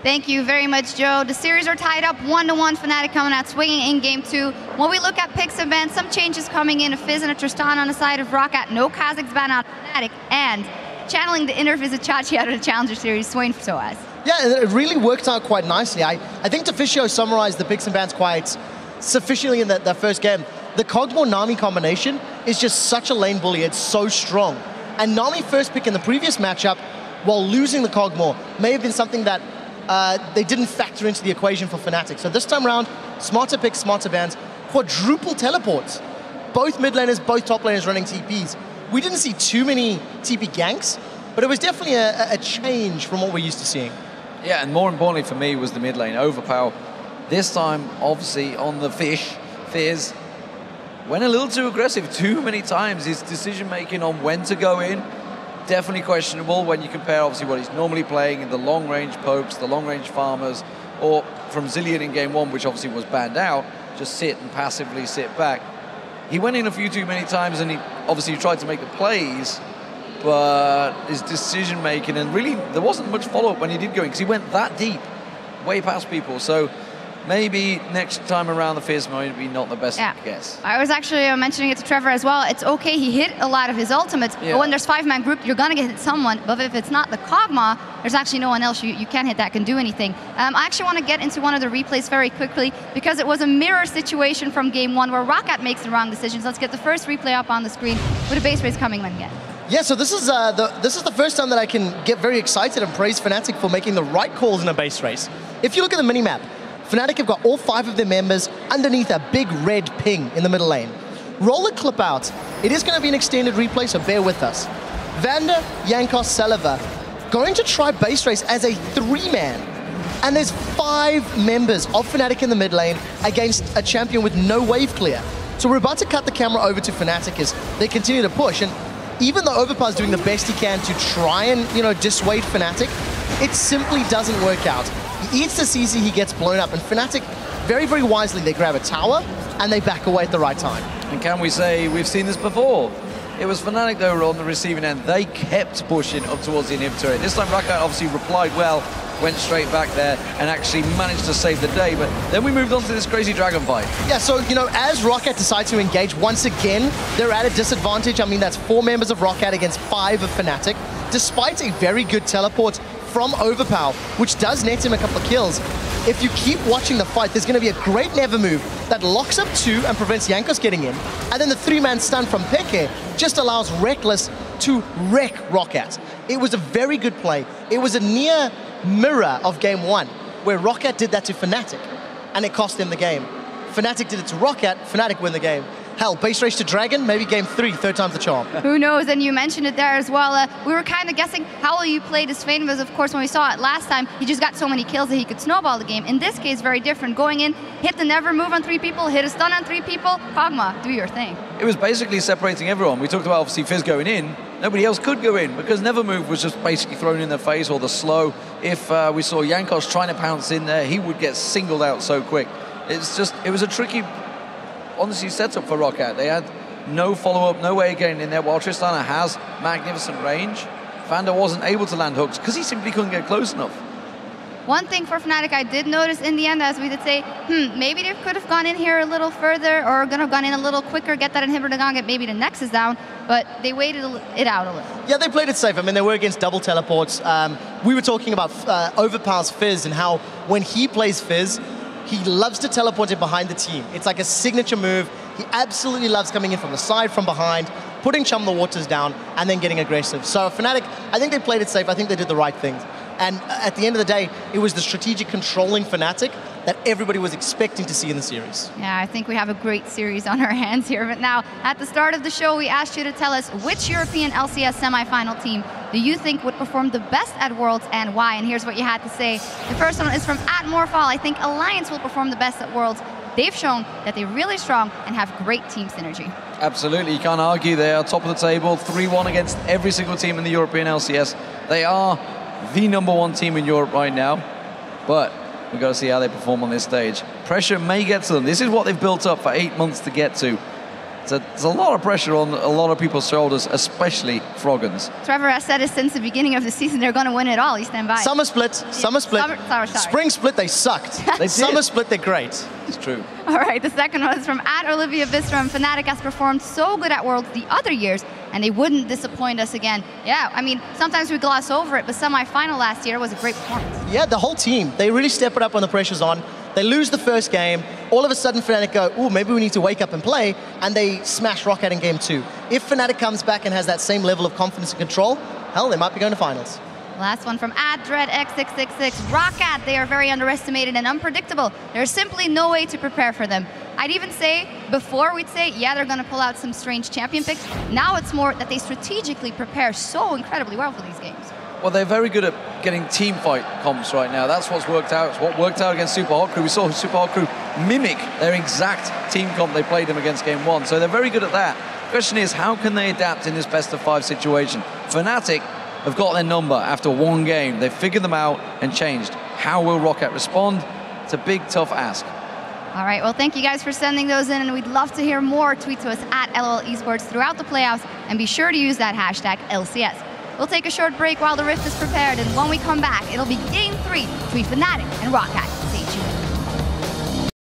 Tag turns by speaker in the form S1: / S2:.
S1: Thank you very much, Joe. The series are tied up 1-1. Fnatic coming out swinging in game 2. When we look at picks and bans, some changes coming in. A Fizz and a Tristan on the side of ROCCAT. No Kazakhs ban out of Fnatic. And channeling the inner Fizz Chachi out of the Challenger Series, Swain for Soaz.
S2: Yeah, it really worked out quite nicely. I think Deficio summarized the picks and bans quite sufficiently in that first game. The Kog'Maw-Nami combination is just such a lane bully. It's so strong. And Nami first pick in the previous matchup, while losing the Kog'Maw, may have been something that they didn't factor into the equation for Fnatic. So this time around, smarter picks, smarter bans, quadruple teleports. Both mid laners, both top laners running TPs. We didn't see too many TP ganks, but it was definitely a change from what we're used to seeing.
S3: Yeah, and more importantly for me was the mid lane overpower. This time, obviously, on the Fizz, went a little too aggressive too many times. His decision-making on when to go in, definitely questionable when you compare, obviously, what he's normally playing in the long-range pokes, the long-range farmers, or from Zilean in game 1, which obviously was banned out, just sit and passively sit back. He went in a few too many times, and he obviously tried to make the plays, but his decision-making, and really, there wasn't much follow-up when he did go in, because he went that deep, way past people. So maybe next time around the Fizz might be not the best guess.
S1: I was actually mentioning it to Trevor as well. It's okay, he hit a lot of his ultimates, but when there's 5-man group, you're gonna get hit someone, but if it's not the Kog'Maw, there's actually no one else you can hit that can do anything. I actually want to get into one of the replays very quickly, because it was a mirror situation from game 1 where ROCCAT makes the wrong decisions. Let's get the first replay up on the screen with a base race coming in again.
S2: Yeah, so this is the first time that I can get very excited and praise Fnatic for making the right calls in a base race. If you look at the minimap, Fnatic have got all 5 of their members underneath a big red ping in the middle lane. Roll the clip out. It is going to be an extended replay, so bear with us. Vander, Jankos, Saliva going to try base race as a 3-man. And there's 5 members of Fnatic in the mid lane against a champion with no wave clear. So we're about to cut the camera over to Fnatic as they continue to push. And even though Overpower's doing the best he can to try and, dissuade Fnatic, it simply doesn't work out. He eats the CC, he gets blown up, and Fnatic, very, very wisely, they grab a tower and they back away at the right time.
S3: And can we say we've seen this before? It was Fnatic that were on the receiving end. They kept pushing up towards the inhibitor. This time ROCCAT obviously replied well, went straight back there and actually managed to save the day. But then we moved on to this crazy dragon fight.
S2: Yeah, so, as ROCCAT decide to engage once again, they're at a disadvantage. I mean, that's 4 members of ROCCAT against 5 of Fnatic. Despite a very good teleport from Overpower, which does net him a couple of kills, if you keep watching the fight, there's going to be a great never move that locks up 2 and prevents Jankos getting in. And then the 3-man stun from Peke just allows Reckless to wreck ROCCAT. It was a very good play. It was a near mirror of game 1, where ROCCAT did that to Fnatic, and it cost them the game. Fnatic did it to ROCCAT, Fnatic win the game. Hell, base race to Dragon, maybe game 3, 3rd time's the charm.
S1: Who knows, and you mentioned it there as well. We were kind of guessing how will you play this Swain, because of course when we saw it last time, he just got so many kills that he could snowball the game. In this case, very different. Going in, hit the never move on 3 people, hit a stun on 3 people, Kog'Maw, do your thing.
S3: It was basically separating everyone. We talked about obviously Fizz going in, nobody else could go in because never move was just basically thrown in their face, or the slow. If we saw Jankos trying to pounce in there, he would get singled out so quick. It was a tricky, honestly, setup for ROCCAT. They had no follow-up, no way of getting in there, while Tristana has magnificent range. Vander wasn't able to land hooks because he simply couldn't get close enough.
S1: One thing for Fnatic I did notice in the end, as we did say, maybe they could have gone in here a little further, or gonna have gone in a little quicker, get that inhibitor down, get maybe the Nexus down, but they waited it out a little.
S2: Yeah, they played it safe. I mean, they were against double teleports. We were talking about Overpower's Fizz and how when he plays Fizz, he loves to teleport it behind the team. It's like a signature move. He absolutely loves coming in from the side, from behind, putting Chum the Waters down, and then getting aggressive. So Fnatic, I think they played it safe. I think they did the right things. And at the end of the day, it was the strategic controlling Fnatic that everybody was expecting to see in the series.
S1: Yeah, I think we have a great series on our hands here. But now, at the start of the show, we asked you to tell us which European LCS semifinal team do you think would perform the best at Worlds and why? And here's what you had to say. The first one is from @Morphal. I think Alliance will perform the best at Worlds. They've shown that they're really strong and have great team synergy.
S3: Absolutely, you can't argue. They are top of the table, 3-1 against every single team in the European LCS. They are the #1 team in Europe right now, but we've got to see how they perform on this stage. Pressure may get to them. This is what they've built up for 8 months to get to. So there's a lot of pressure on a lot of people's shoulders, especially Froggen's.
S1: Trevor has said it since the beginning of the season, they're going to win it all. You stand by.
S2: Summer split, summer split.
S1: Sorry.
S2: Spring split, they sucked.
S3: They did.
S2: Summer split, they're great.
S3: It's true.
S1: All right, the second one is from @Olivia Bistrom. Fnatic has performed so good at Worlds the other years, and they wouldn't disappoint us again. Yeah, I mean, sometimes we gloss over it, but semi-final last year was a great performance.
S2: Yeah, the whole team, they really step it up when the pressure's on. They lose the first game, all of a sudden Fnatic go, ooh, maybe we need to wake up and play, and they smash ROCCAT in game 2. If Fnatic comes back and has that same level of confidence and control, hell, they might be going to finals.
S1: Last one from @DreadX666. ROCCAT, they are very underestimated and unpredictable. There's simply no way to prepare for them. I'd even say, before we'd say, yeah, they're going to pull out some strange champion picks. Now it's more that they strategically prepare so incredibly well for these games.
S3: Well, they're very good at getting team fight comps right now. That's what's worked out. It's what worked out against Super Hot Crew. We saw Super Hot Crew mimic their exact team comp they played them against game 1. So they're very good at that. The question is, how can they adapt in this best-of-5 situation? Fnatic have got their number after one game. They've figured them out and changed. How will ROCCAT respond? It's a big, tough ask.
S1: All right, well, thank you guys for sending those in, and we'd love to hear more. Tweet to us @LOL Esports throughout the playoffs, and be sure to use that hashtag LCS. We'll take a short break while the Rift is prepared, and when we come back, it'll be Game 3 between Fnatic and ROCCAT. Stay tuned.